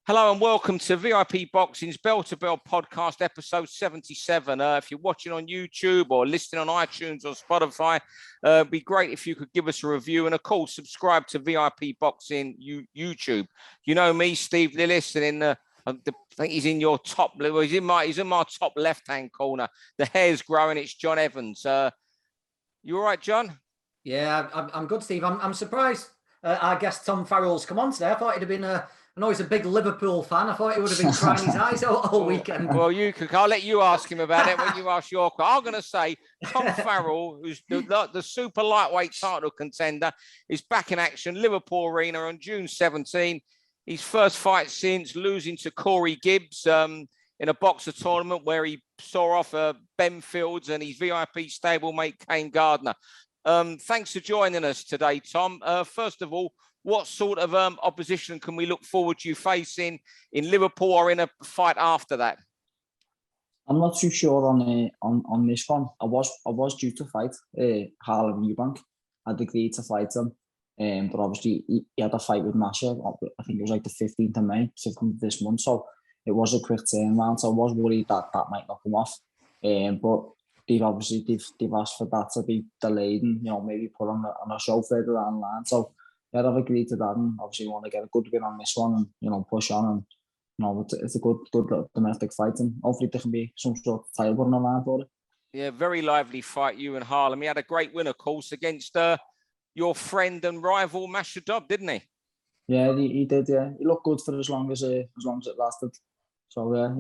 Hello and welcome to VIP Boxing's Bell to Bell podcast, episode 77. If you're watching on YouTube or listening on iTunes or Spotify, it'd be great if you could give us a review and, of course, subscribe to VIP Boxing YouTube. You know me, Steve Lillis, and I think he's in your top. He's in my top left-hand corner. The hair's growing. It's John Evans. You all right, John? Yeah, I'm good, Steve. I'm surprised. Our guest Tom Farrell's come on today. I thought it'd have been I know he's a big Liverpool fan. I thought he would have been crying his eyes out all weekend. Well, I'll let you ask him about it when you ask your question. I'm going to say Tom Farrell, who's the super lightweight title contender, is back in action. Liverpool Arena on June 17. His first fight since losing to Corey Gibbs in a boxer tournament where he saw off Ben Fields and his VIP stablemate Kane Gardner. Thanks for joining us today, Tom. First of all, what sort of opposition can we look forward to you facing in Liverpool or in a fight after that? I'm not too sure on this one. I was due to fight Harlem Eubank. I'd agreed to fight him, but obviously he had a fight with Masha. I think it was like the 15th of May, 15th of this month. So it was a quick turnaround. So I was worried that might knock him off. But they've asked for that to be delayed and maybe put on a show further down the line. So yeah, I've agreed to that, and obviously want to get a good win on this one and push on, and it's a good domestic fight, and hopefully there can be some sort of title on the line for it. Yeah, very lively fight, you and Harlem. He had a great win, of course, against your friend and rival Mashadov, didn't he? Yeah, he did. Yeah, he looked good for as long as it lasted. So yeah,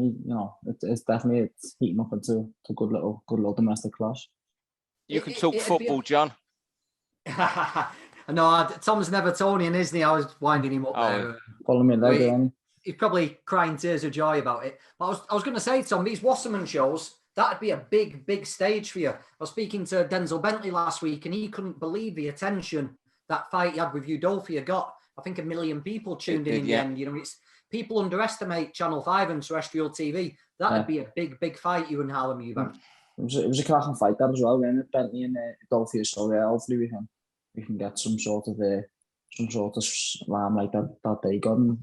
it's definitely heating up into a good little domestic clash. You can talk football, John. No, Tom's an Evertonian, isn't he? I was winding him up there. Follow me there, he's probably crying tears of joy about it. But I was going to say, Tom, these Wasserman shows, that'd be a big stage for you. I was speaking to Denzel Bentley last week, and he couldn't believe the attention that fight he had with Udolphia got. I think 1 million people tuned in the end. It's people underestimate Channel 5 and terrestrial TV. That'd be a big fight, you and Harlem Eubank. It was a cracking fight that as well, wasn't it? Bentley and Udolphia. So yeah, hopefully we can get some sort of limelight that they got. And,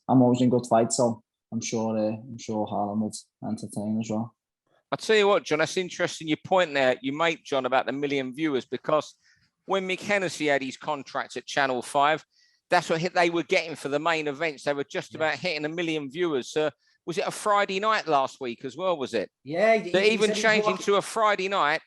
I'm always in good fights, so I'm sure Harlem would entertain as well. I'll tell you what, John, that's interesting. You point there, you make, John, about the 1 million viewers, because when Mick Hennessy had his contract at Channel 5, that's what they were getting for the main events. They were just about hitting 1 million viewers. Was it a Friday night last week as well, was it? Yeah. They're even changing to a Friday night,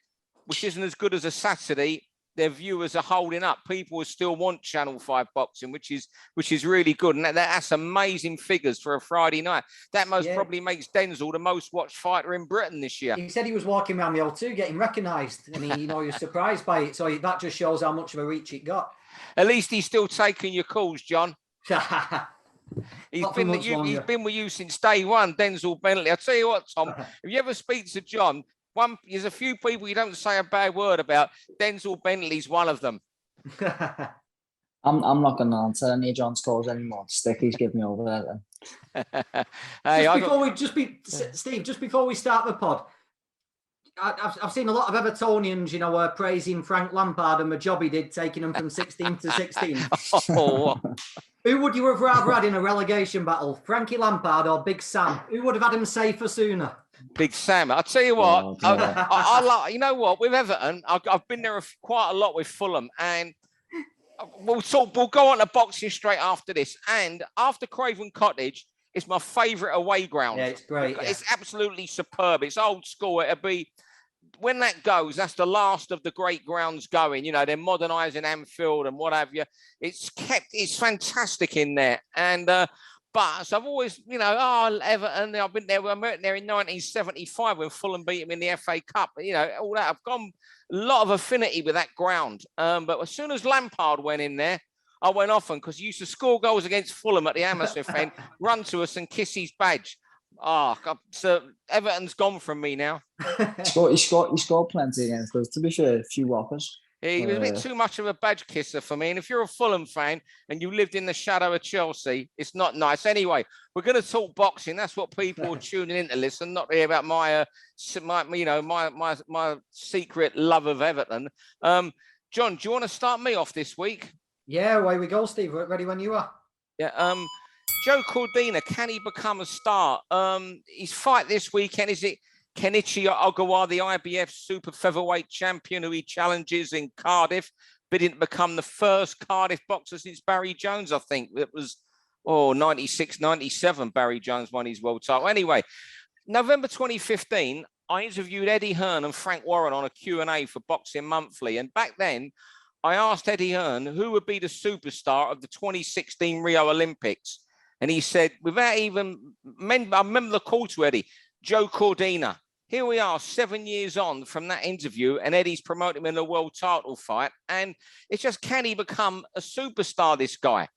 which isn't as good as a Saturday. Their viewers are holding up. People still want Channel 5 boxing, which is really good. And that's amazing figures for a Friday night. That probably makes Denzel the most watched fighter in Britain this year. He said he was walking around the O2 getting recognised, and he was surprised by it. So that just shows how much of a reach it got. At least he's still taking your calls, John. He's been with you since day one, Denzel Bentley. I'll tell you what, Tom, if you ever speak to John, there's a few people you don't say a bad word about. Denzel Bentley's one of them. I'm not going to answer any of John's calls anymore. Sticky's give me over there. Steve, just before we start the pod, I've seen a lot of Evertonians, praising Frank Lampard and the job he did, taking them from 16 to 16. Who would you have rather had in a relegation battle, Frankie Lampard or Big Sam? Who would have had him safer sooner? Big Sam. I'll tell you what, I like, you know what, with Everton, I've been there quite a lot with Fulham, and we'll go on to boxing straight after this. And after Craven Cottage, it's my favourite away ground. Yeah, it's great. It's absolutely superb. It's old school. It'll be, when that goes, that's the last of the great grounds going. They're modernising Anfield and what have you. It's fantastic in there. And but I've always, Everton, I've been there. I went there in 1975 when Fulham beat him in the FA Cup. All that. I've gone a lot of affinity with that ground. But as soon as Lampard went in there, I went often, because he used to score goals against Fulham at the Hammersmith end, run to us and kiss his badge. So Everton's gone from me now. He scored plenty against us. To be fair, a few whoppers. He was a bit too much of a badge kisser for me. And if you're a Fulham fan and you lived in the shadow of Chelsea, it's not nice. Anyway, we're going to talk boxing. That's what people are tuning in to listen, not to hear about my secret love of Everton. John, do you want to start me off this week? Yeah, away we go, Steve. We're ready when you are. Yeah. Joe Cordina, can he become a star? His fight this weekend, is it Kenichi Ogawa, the IBF super featherweight champion who he challenges in Cardiff, bidding to become the first Cardiff boxer since Barry Jones, I think. It was, 96, 97, Barry Jones won his world title. Anyway, November 2015, I interviewed Eddie Hearn and Frank Warren on a Q&A for Boxing Monthly. And back then, I asked Eddie Hearn who would be the superstar of the 2016 Rio Olympics. And he said, without even, I remember the call to Eddie, Joe Cordina. Here we are 7 years on from that interview, and Eddie's promoting him in a world title fight. And it's just, can he become a superstar, this guy?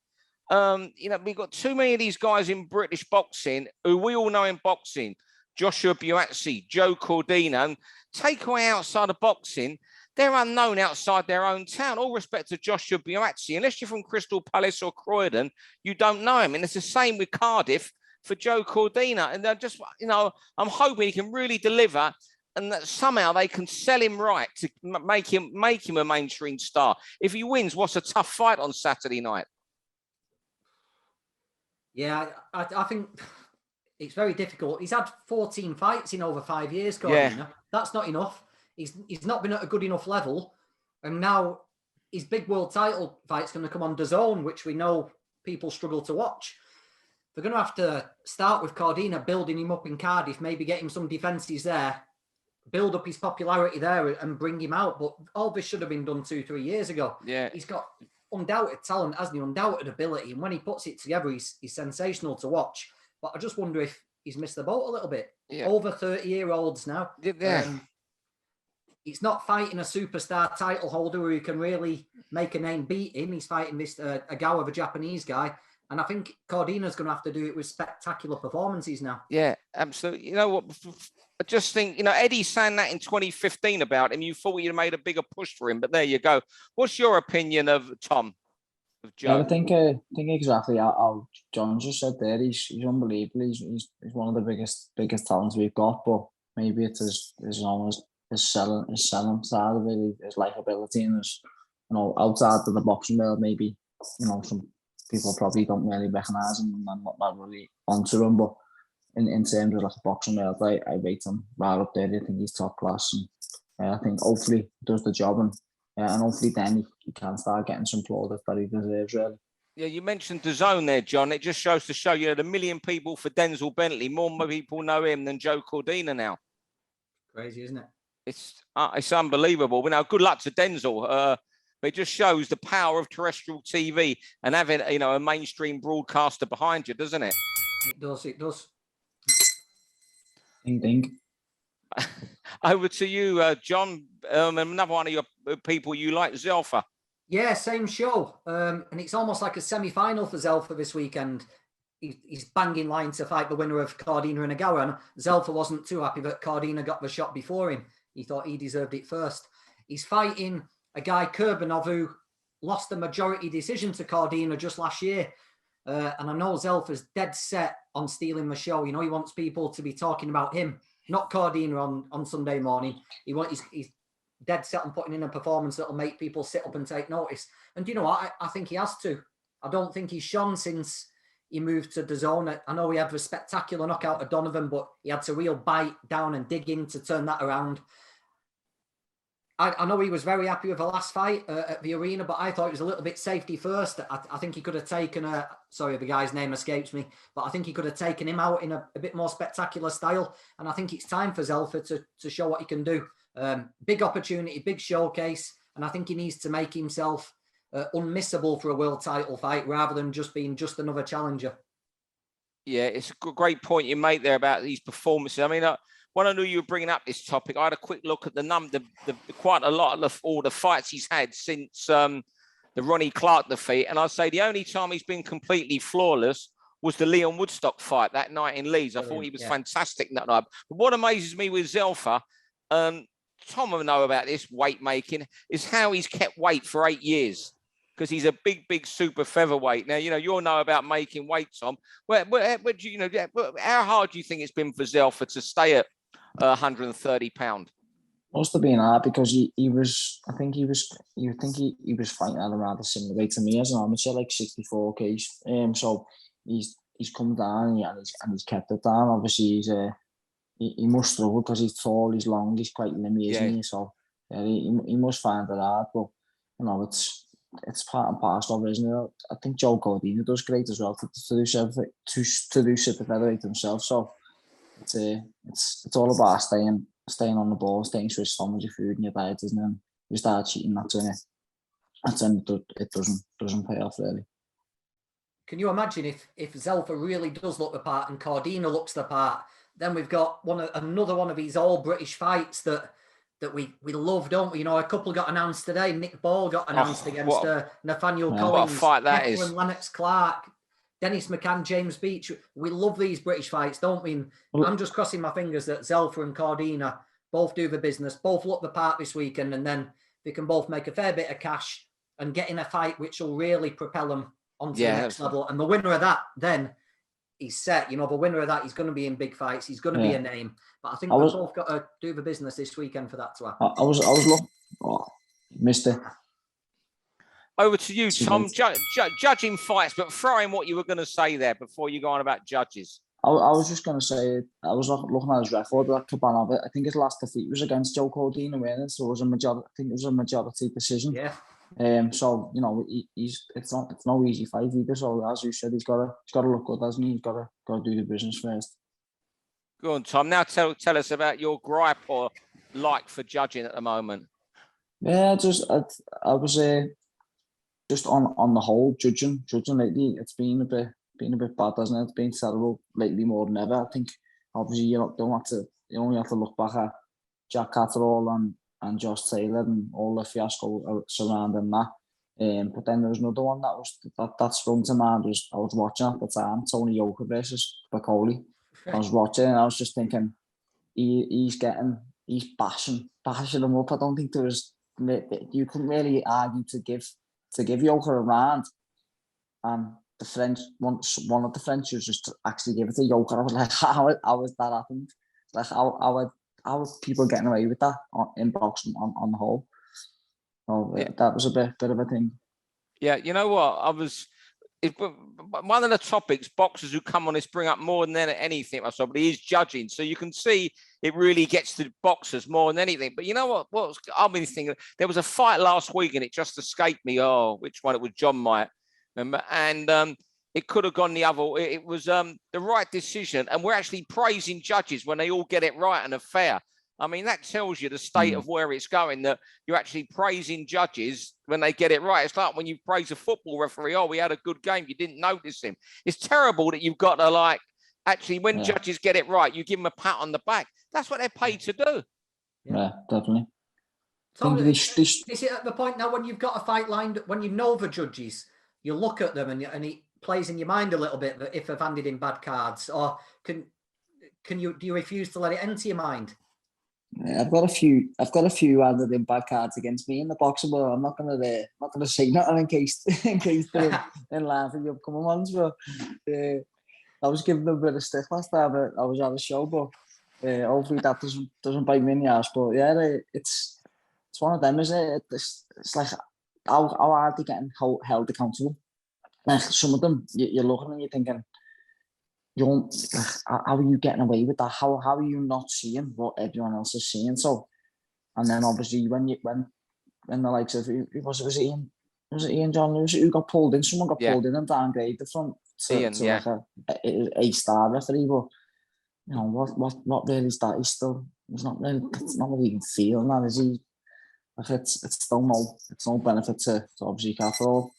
We've got too many of these guys in British boxing who we all know in boxing. Joshua Buatsi, Joe Cordina, and take away outside of boxing, they're unknown outside their own town. All respect to Joshua Buatsi, unless you're from Crystal Palace or Croydon, you don't know him. And it's the same with Cardiff for Joe Cordina. And they're just, I'm hoping he can really deliver and that somehow they can sell him right to make him a mainstream star. If he wins, what's a tough fight on Saturday night? Yeah, I think it's very difficult. He's had 14 fights in over 5 years, Cordina. Yeah. That's not enough. He's not been at a good enough level. And now his big world title fight's going to come on DAZN, which we know people struggle to watch. They're going to have to start with Cordina, building him up in Cardiff, maybe get him some defences there, build up his popularity there and bring him out. But all this should have been done 2-3 years ago. Yeah, he's got undoubted talent, hasn't he? Undoubted ability. And when he puts it together, he's sensational to watch. But I just wonder if he's missed the boat a little bit. Yeah. Over 30-year-olds now. Yeah. He's not fighting a superstar title holder who can really make a name beat him. He's fighting this Ogawa, a Japanese guy. And I think Cordina's going to have to do it with spectacular performances now. Yeah, absolutely. You know what? I just think, Eddie saying that in 2015 about him, you thought you'd made a bigger push for him, but there you go. What's your opinion of Tom? Of Joe? Yeah, I think exactly how John just said there. He's unbelievable. He's one of the biggest talents we've got, but maybe it's his selling side of it, his likability, and his, outside of the boxing world, maybe, some people probably don't really recognise him and not really onto him, but in terms of like a boxing world, I rate him right up there. I think he's top class, and I think hopefully he does the job, and hopefully then he can start getting some plaudits that he deserves, really. Yeah, you mentioned DAZN there, John. It just shows to show you the million people for Denzel Bentley. More people know him than Joe Cordina now. Crazy, isn't it? It's unbelievable. Good luck to Denzel. But it just shows the power of terrestrial TV and having, a mainstream broadcaster behind you, doesn't it? It does. Ding, ding. Over to you, John. Another one of your people you like, Zelfa. Yeah, same show. And it's almost like a semi-final for Zelfa this weekend. He's banging line to fight the winner of Cordina and Ogawa. And Zelfa wasn't too happy that Cordina got the shot before him. He thought he deserved it first. He's fighting a guy, Kurbanov, who lost the majority decision to Cordina just last year. And I know Zelfa's dead set on stealing the show. He wants people to be talking about him, not Cordina on Sunday morning. He's dead set on putting in a performance that'll make people sit up and take notice. And you know what? I think he has to. I don't think he's shone since he moved to DAZN. I know he had a spectacular knockout of Donovan, but he had to real bite down and dig in to turn that around. I know he was very happy with the last fight at the arena, but I thought it was a little bit safety first. I think he could have taken sorry, the guy's name escapes me, but I think he could have taken him out in a bit more spectacular style. And I think it's time for Zelfa to show what he can do. Big opportunity, big showcase. And I think he needs to make himself unmissable for a world title fight rather than just being just another challenger. Yeah, it's a great point you make there about these performances. I mean, when I knew you were bringing up this topic, I had a quick look at the quite a lot of all the fights he's had since the Ronnie Clark defeat. And I'd say the only time he's been completely flawless was the Leon Woodstock fight that night in Leeds. I thought he was fantastic that night. But what amazes me with Zelfa, Tom will know about this weight making, is how he's kept weight for 8 years. Because he's a big super featherweight. Now, you'll know about making weight, Tom. How hard do you think it's been for Zelfa to stay at 130 pound? Must have been hard because he was fighting at around a similar weight to me as an amateur, like 64 kg. So he's he's come down and he's kept it down. Obviously, he must struggle because he's tall, he's long, he's quite limby, isn't he? So yeah, he must find it hard. But you know, it's part and parcel of it, isn't it? I think Joe Cordina does great as well to do Super Featherweight himself. So it's all about staying on the ball, staying switched on with your food and your diet, isn't it? And you start cheating, that's when it doesn't pay off really. Can you imagine if Zelfa really does look the part and Cordina looks the part? Then we've got another one of these all British fights that we love, don't we? You know, a couple got announced today. Nick Ball got announced against Nathaniel Collins. What a fight that is. Lennox Clark, Dennis McCann, James Beach. We love these British fights, don't we? I'm just crossing my fingers that Zelfa and Cordina both do the business, both look the part this weekend, and then they can both make a fair bit of cash and get in a fight which will really propel them onto the next level. And the winner of that then he's set. You know, the winner of that, he's going to be in big fights. He's going to be a name. But I think we've both got to do the business this weekend for that to happen. I was looking. Oh, missed it. Over to you, Tom. Judging fights, but throw in what you were going to say there before you go on about judges. I was just going to say, I was looking at his record, that Cabana, I think his last defeat was against Joe Cordina winning, so it was a majority decision. Yeah. So you know, it's no easy fight either. So as you said, he's got to look good, hasn't he? He's got to do the business first. Go on, Tom. Now tell us about your gripe or like for judging at the moment. Yeah, I was just on the whole judging lately. It's been a bit bad, hasn't it? It's been terrible lately more than ever. I think obviously you only have to look back at Jack Catterall and Josh Taylor and all the fiasco surrounding that. But then there was another one that sprung to mind. I was watching at the time, Tony Yoka versus Bacoli. I was watching and I was just thinking, he's bashing him up. I don't think you couldn't really argue to give Yoka a round. And the French, one of the French was just to actually give it to Yoka. I was like, how has that happened? Like, how are people getting away with that in boxing on the whole? So that was a bit of a thing. Yeah, you know what? One of the topics boxers who come on this bring up more than anything, but is judging. So you can see it really gets to boxers more than anything. But you know what I've been thinking? There was a fight last week and it just escaped me. Oh, which one? It was John might remember. And it could have gone the other. It was the right decision. And we're actually praising judges when they all get it right and are fair. I mean, that tells you the state of where it's going, that you're actually praising judges when they get it right. It's like when you praise a football referee, oh, we had a good game, you didn't notice him. It's terrible that you've got to actually when judges get it right, you give them a pat on the back. That's what they're paid to do. Yeah, definitely. Tom, is it at the point now when you've got a fight lined, when you know the judges, you look at them and it plays in your mind a little bit that if they've handed in bad cards, or do you refuse to let it enter your mind? I've got a few handed in bad cards against me in the boxing, but I'm not gonna say nothing in case they're in line for the upcoming ones. But I was giving them a bit of stick last time. I was at a show, but hopefully that doesn't bite me in the ass. But yeah, it's one of them, isn't it? It's like how are they getting held accountable? Like some of them, you're looking and you're thinking, how are you getting away with that? How are you not seeing what everyone else is seeing? So, and then obviously when the likes of was it Ian John Lewis who got pulled in? Someone got pulled in and downgraded from to like a star referee. But you know what really is that? It's not really even feeling that, is he? Like it's still no benefit to obviously Catterall.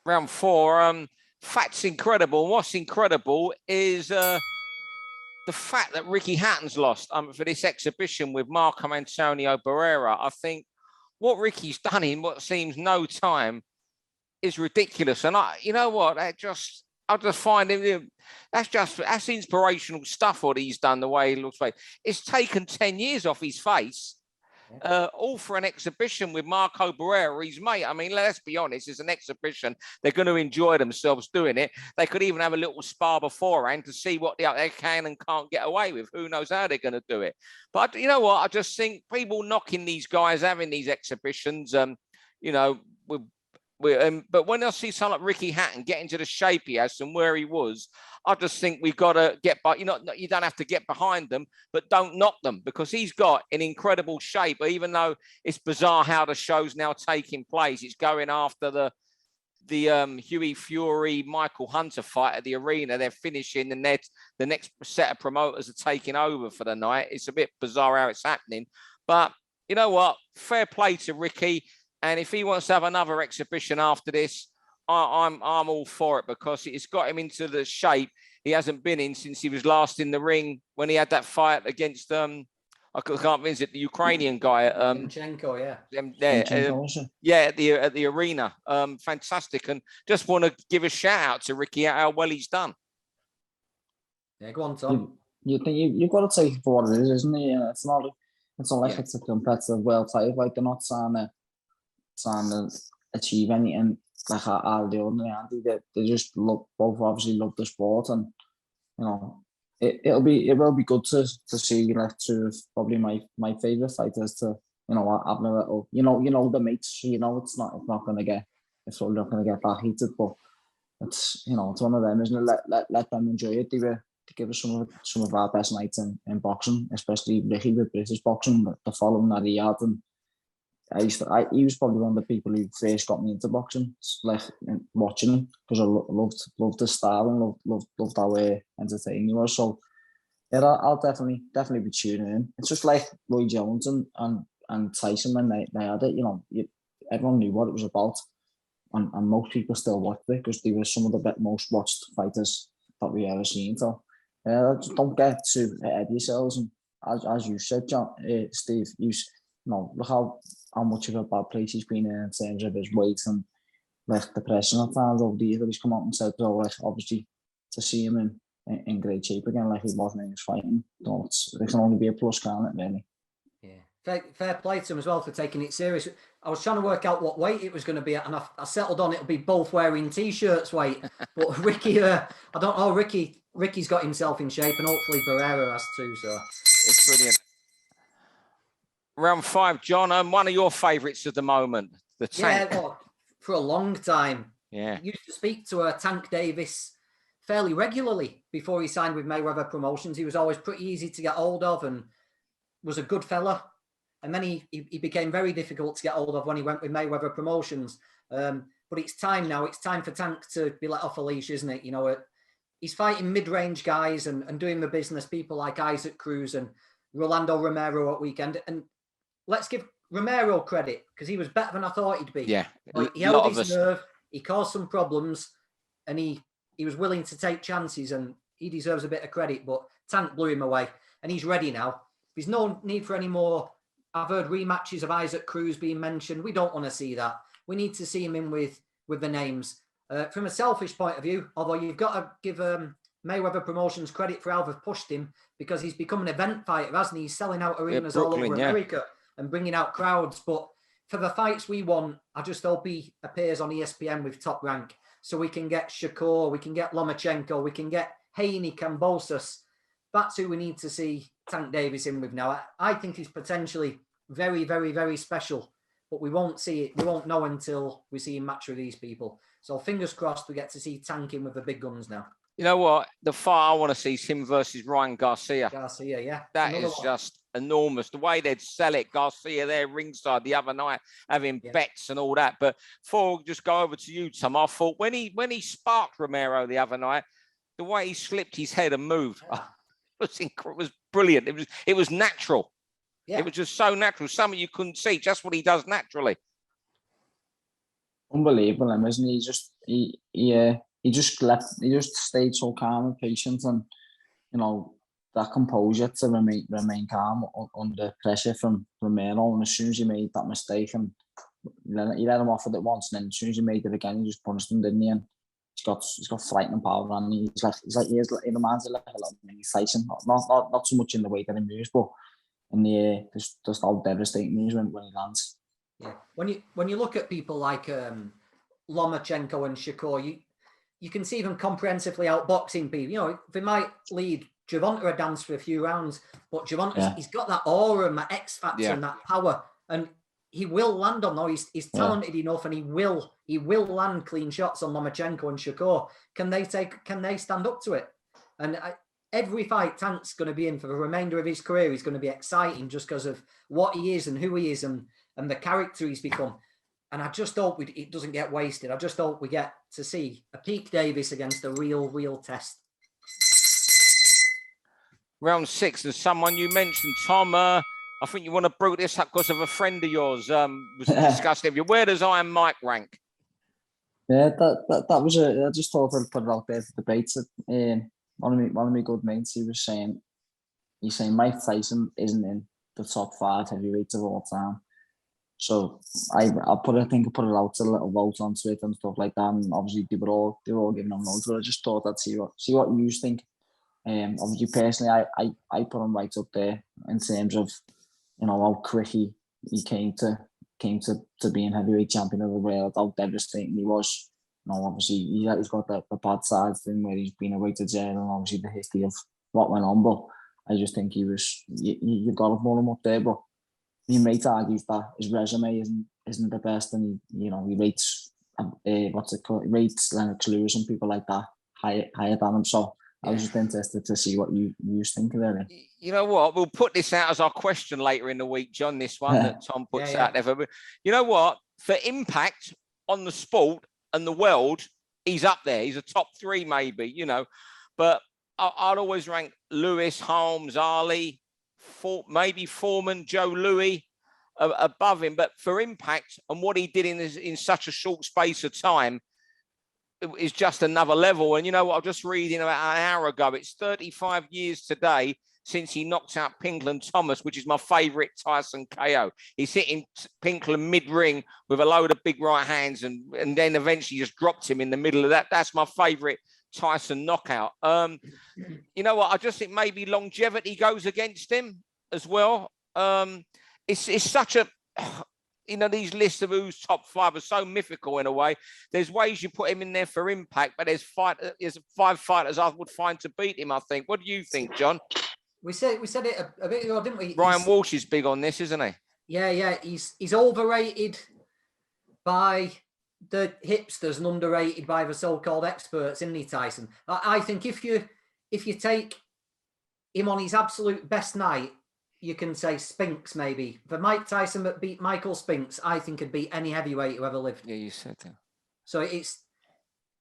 Round 4. Fact's incredible. What's incredible is the fact that Ricky Hatton's lost for this exhibition with Marco Antonio Barrera. I think what Ricky's done in what seems no time is ridiculous. And you know what? I just find him. That's inspirational stuff. What he's done, the way he looks like. It's taken 10 years off his face. All for an exhibition with Marco Barrera, his mate. I mean, let's be honest, it's an exhibition. They're going to enjoy themselves doing it. They could even have a little spar beforehand to see what they can and can't get away with. Who knows how they're going to do it. But you know what? I just think people knocking these guys having these exhibitions, you know, with But when I see someone like Ricky Hatton get into the shape he has and where he was, I just think we've got to get by. You don't have to get behind them, but don't knock them, because he's got an incredible shape. Even though it's bizarre how the show's now taking place, it's going after the Hughie Fury Michael Hunter fight at the arena. They're finishing, and the next set of promoters are taking over for the night. It's a bit bizarre how it's happening, but you know what? Fair play to Ricky. And if he wants to have another exhibition after this, I'm all for it, because it's got him into the shape he hasn't been in since he was last in the ring when he had that fight against I can't visit the Ukrainian guy. Zinchenko, at the arena. Fantastic, and just want to give a shout out to Ricky how well he's done. Yeah, go on, Tom. You've got to take it for what it is, isn't it? It's not like it's a competitive world title. Like, they're not trying to achieve anything like out of the ordinary. They just both obviously love the sport, and you know, it will be good to see like two of probably my favourite fighters to having a little the mates. It's not going to get that heated, but it's it's one of them, isn't it? Let them enjoy it. They give us some of our best nights in boxing, especially Ricky with British boxing, the following that he had. And he was probably one of the people who first got me into boxing, like watching him, because I loved his style and loved how entertaining he was. So yeah, I'll definitely be tuning in. It's just like Roy Jones and Tyson when they had it. Everyone knew what it was about, and most people still watched it because they were some of the most watched fighters that we ever seen. So just don't get too ahead of yourselves. And as you said, Steve, look how much of a bad place he's been in terms of his weight and like depression at times over the years that he's come out and said. So like, obviously to see him in great shape again, like he was when he was fighting, it can only be a plus, can't it, really? Yeah, fair play to him as well for taking it serious. I was trying to work out what weight it was going to be at, and I settled on it'll be both wearing t-shirts weight. But Ricky, I don't know, Ricky's got himself in shape, and hopefully Barrett has too. So it's brilliant. Round 5, John, one of your favourites at the moment, the Tank. Yeah, well, for a long time. Yeah. I used to speak to Tank Davis fairly regularly before he signed with Mayweather Promotions. He was always pretty easy to get hold of and was a good fella. And then he became very difficult to get hold of when he went with Mayweather Promotions. But it's time now. It's time for Tank to be let off a leash, isn't it? He's fighting mid-range guys and doing the business, people like Isaac Cruz and Rolando Romero at weekend. And let's give Romero credit, because he was better than I thought he'd be. Yeah. He held his nerve, he caused some problems, and he was willing to take chances, and he deserves a bit of credit. But Tank blew him away, and he's ready now. There's no need for any more. I've heard rematches of Isaac Cruz being mentioned. We don't want to see that. We need to see him in with the names. From a selfish point of view, although you've got to give Mayweather Promotions credit for how they've pushed him, because he's become an event fighter, hasn't he? He's selling out arenas all over America and bringing out crowds. But for the fights we want, I just hope he appears on ESPN with Top Rank, so we can get Shakur, we can get Lomachenko, we can get Haney, Kambosos. That's who we need to see Tank Davis in with now. I think he's potentially very, very, very special, but we won't see it. We won't know until we see him match with these people. So fingers crossed we get to see Tank in with the big guns now. You know what? The fight I want to see is him versus Ryan Garcia. Garcia, yeah. That is just enormous. The way they'd sell it, Garcia there ringside the other night, having bets and all that. But before we just go over to you, Tom, I thought when he sparked Romero the other night, the way he slipped his head and moved, it was brilliant. It was natural. Yeah. It was just so natural. Something you couldn't see, just what he does naturally. Unbelievable, isn't he? He just stayed so calm and patient, and that composure to remain calm under pressure from Romero. And as soon as he made that mistake, and he let him off with it once, and then as soon as he made it again, he just punished him, didn't he? And he's got frightening power, and he reminds me like a little Mike Tyson. Not so much in the way that he moves, but in the air, just how devastating he is when he lands. Yeah, when you look at people like Lomachenko and Shakur, you can see them comprehensively outboxing people. They might lead Gervonta a dance for a few rounds, but Gervonta, he's got that aura and that X factor and that power. And he will land on those. He's talented enough, and he will land clean shots on Lomachenko and Shakur. Can they stand up to it? And every fight Tank's going to be in for the remainder of his career is going to be exciting just because of what he is and who he is and the character he's become. And I just hope it doesn't get wasted. I just hope we get to see a peak Davis against a real test. Round 6, and someone you mentioned, Tom, I think you want to brew this up because of a friend of yours was discussing you. Where does Iron Mike rank? Yeah, that was I just thought I'd put it out there for debate. One of my good mates, he's saying Mike Tyson isn't in the top 5 heavyweights of all time. So I put it out a little vote onto it and stuff like that. And obviously they were all giving him notes, but I just thought I'd see what you think. Obviously personally, I put him right up there in terms of, you know, how quick he came to being heavyweight champion of the world, how devastating he was. You know, obviously he's got the bad side thing where he's been away to jail and obviously the history of what went on. But I just think you've got to put him up there. But your mate argues that his resume isn't the best, and he rates rates Lennox Lewis and people like that higher than him. So I was just interested to see what you think of it. You know what? We'll put this out as our question later in the week, John. This one that Tom puts out there. But you know what? For impact on the sport and the world, he's up there. He's a top 3, maybe. You know, but I'd always rank Lewis, Holmes, Ali, maybe Foreman, Joe Louis above him. But for impact and what he did in such a short space of time, is just another level. And you know what? I was just reading about an hour ago. It's 35 years today since he knocked out Pinkland Thomas, which is my favourite Tyson KO. He's hitting Pinkland mid-ring with a load of big right hands and then eventually just dropped him in the middle of that. That's my favourite Tyson knockout. You know what? I just think maybe longevity goes against him as well. It's such a... You know, these lists of who's top 5 are so mythical in a way. There's ways you put him in there for impact, but there's 5 fighters I would find to beat him, I think. What do you think, John? We said it a bit ago, didn't we? Ryan Walsh is big on this, isn't he? Yeah. He's overrated by the hipsters and underrated by the so-called experts, isn't he, Tyson? I think if you take him on his absolute best night, you can say Spinks maybe. For Mike Tyson that beat Michael Spinks, I think could beat any heavyweight who ever lived. Yeah, you said that. So it's,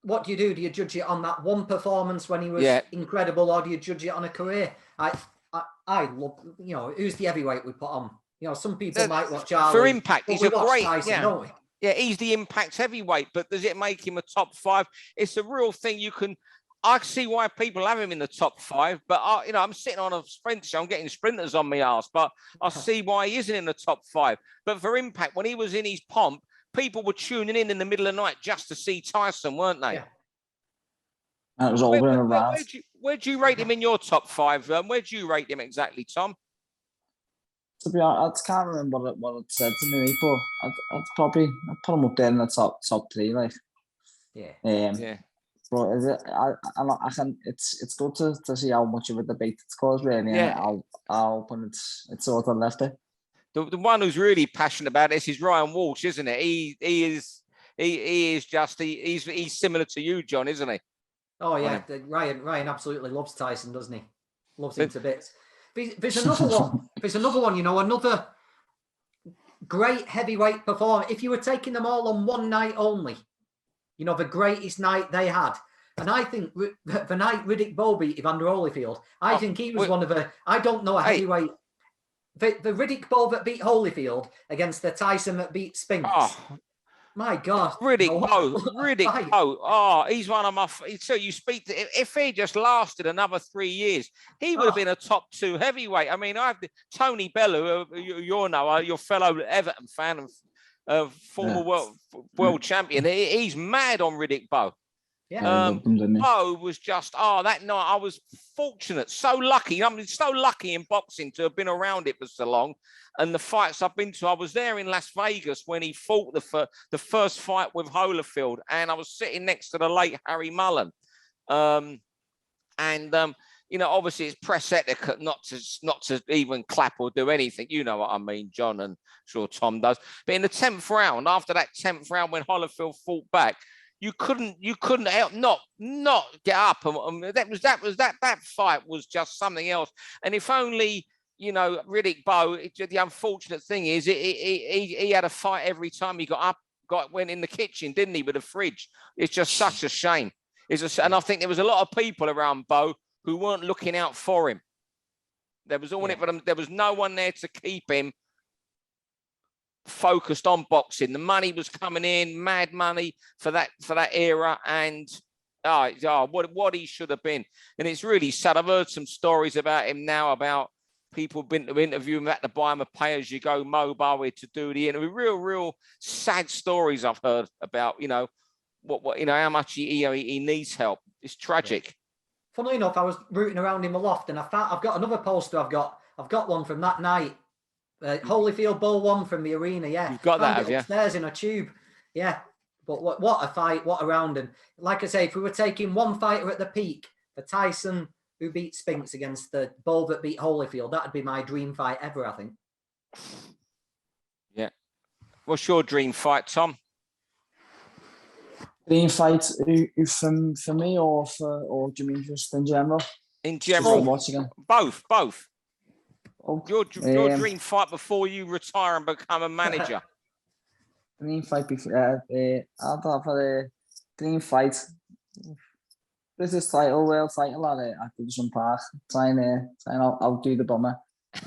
what do you do? Do you judge it on that one performance when he was incredible, or do you judge it on a career? I love, you know, who's the heavyweight we put on? You know, some people might watch Ali. For impact, he's a great Tyson, don't we? Yeah, he's the impact heavyweight, but does it make him a top 5? It's a real thing. I see why people have him in the top 5, but I'm sitting on a sprint show. I'm getting sprinters on my ass, but I see why he isn't in the top 5. But for impact, when he was in his pomp, people were tuning in the middle of the night just to see Tyson, weren't they? Yeah. That was over and around. Where do you rate him in your top 5? Where do you rate him exactly, Tom? To be honest, I can't remember what it said to me, but I'd put him up there in the top 3, like. Yeah. But it's good to see how much of a debate it's caused, really. Yeah. How open it's sort of left it. The one who's really passionate about this is Ryan Walsh, isn't it? He's similar to you, John, isn't he? Oh yeah, Ryan absolutely loves Tyson, doesn't he? Loves him to bits. There's another one. You know, another great heavyweight performer. If you were taking them all on one night only, you know, the greatest night they had. And I think the night Riddick Bowe beat Evander Holyfield, I think he was one of the, I don't know a heavyweight. The Riddick Bowe that beat Holyfield against the Tyson that beat Spinks. Oh, my God. Riddick Bowe. Oh, he's one of my, so you speak to, if he just lasted another 3 years, he would have been a top 2 heavyweight. I mean, Tony Bellew, your fellow Everton fan and former world champion. He's mad on Riddick Bowe. Yeah. Bowe was just, that night I was fortunate, so lucky. I'm so lucky in boxing to have been around it for so long. And the fights I've been to, I was there in Las Vegas when he fought the first fight with Holyfield, and I was sitting next to the late Harry Mullen. you know, obviously it's press etiquette not to even clap or do anything. You know what I mean, John, and sure Tom does. But in the 10th round, after that 10th round when Holyfield fought back, you couldn't help not get up. And that fight was just something else. And if only, you know, Riddick Bowe, the unfortunate thing is he had a fight every time he got up, went in the kitchen, didn't he, with a fridge. It's just such a shame. And I think there was a lot of people around Bowe who weren't looking out for him. There was all in it for them. There was no one there to keep him focused on boxing. The money was coming in, mad money for that era, and what he should have been. And it's really sad. I've heard some stories about him now, about people been to interview him, had to buy him a pay-as-you-go mobile to do the interview. Real sad stories I've heard about, you know, what you know, how much he needs help. It's tragic. Yeah. Funnily enough, I was rooting around in my loft, and I've got another poster. I've got one from that night. Holyfield Bowl 1 from the arena. Yeah, you've got that, have you? Upstairs in a tube. Yeah, but what a fight! What a round! And like I say, if we were taking one fighter at the peak, the Tyson who beat Spinks against the Bowl that beat Holyfield, that'd be my dream fight ever, I think. Yeah. What's your dream fight, Tom? Dream fight for me, or do you mean just in general? In general, both. Oh, Your dream fight before you retire and become a manager. Dream fight before I'd have a dream fight. British title, world title at Goodison Park. Try and outdo the bomber.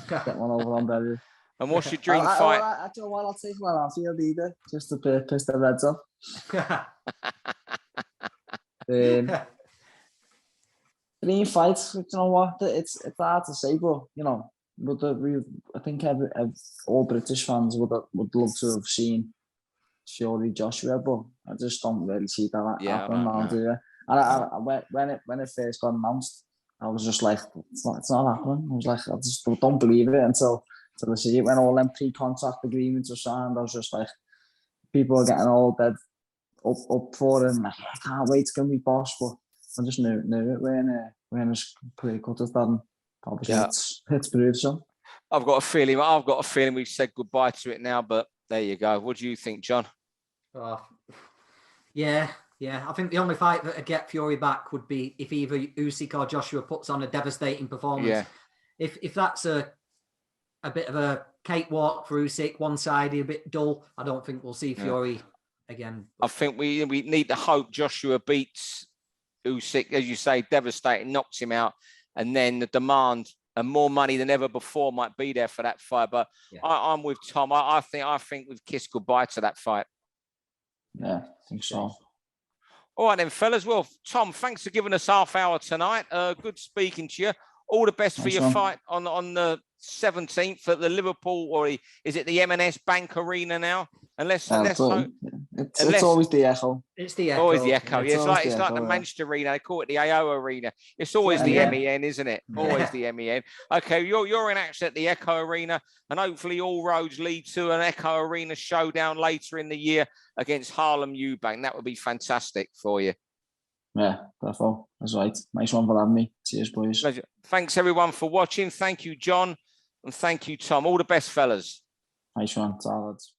Get one over on Barrett. And what's your dream fight? I don't know what I'll take one Anfield either, just to piss the Reds off. Dream fights, you know what? It's hard to say, but you know, I think all British fans would love to have seen Fury Joshua, but I just don't really see that happen now, do you? And when it first got announced, I was just like, it's not happening. I was like, I just don't believe it until I see it. When all them pre-contract agreements were signed, I was just like, people are getting all dead up for it. And like, I can't wait, it's going to be boss. But I just knew it when it's pretty cut as that. And obviously it's proved so. I've got a feeling we've said goodbye to it now, but there you go. What do you think, John? Yeah. I think the only fight that would get Fury back would be if either Usyk or Joshua puts on a devastating performance. Yeah. If that's a bit of a cakewalk for Usyk, one-sided, a bit dull, I don't think we'll see Fury again. I think we need to hope Joshua beats Usyk, as you say, devastating, knocks him out, and then the demand and more money than ever before might be there for that fight. But I'm with Tom. I think we've kissed goodbye to that fight. Yeah, I think so. All right then, fellas. Well, Tom, thanks for giving us half hour tonight. Good speaking to you. All the best for your fight on the 17th at the Liverpool, or is it the M&S Bank Arena now? It's always the Echo. It's the Echo. Always the Echo. Yeah, it's like the Manchester Arena. They call it the AO Arena. It's always the MEN, isn't it? Always the MEN. Okay, you're in action at the Echo Arena, and hopefully all roads lead to an Echo Arena showdown later in the year against Harlem Eubank. That would be fantastic for you. Yeah, definitely. That's right. Nice one for having me. Cheers, boys. Pleasure. Thanks everyone for watching. Thank you, John, and thank you, Tom. All the best, fellas. Nice one. Lads.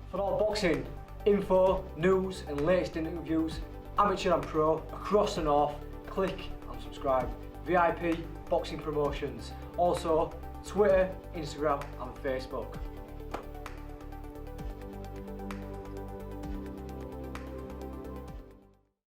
For all boxing info, news, and latest interviews, amateur and pro across the north, click and subscribe. VIP Boxing Promotions. Also, Twitter, Instagram, and Facebook.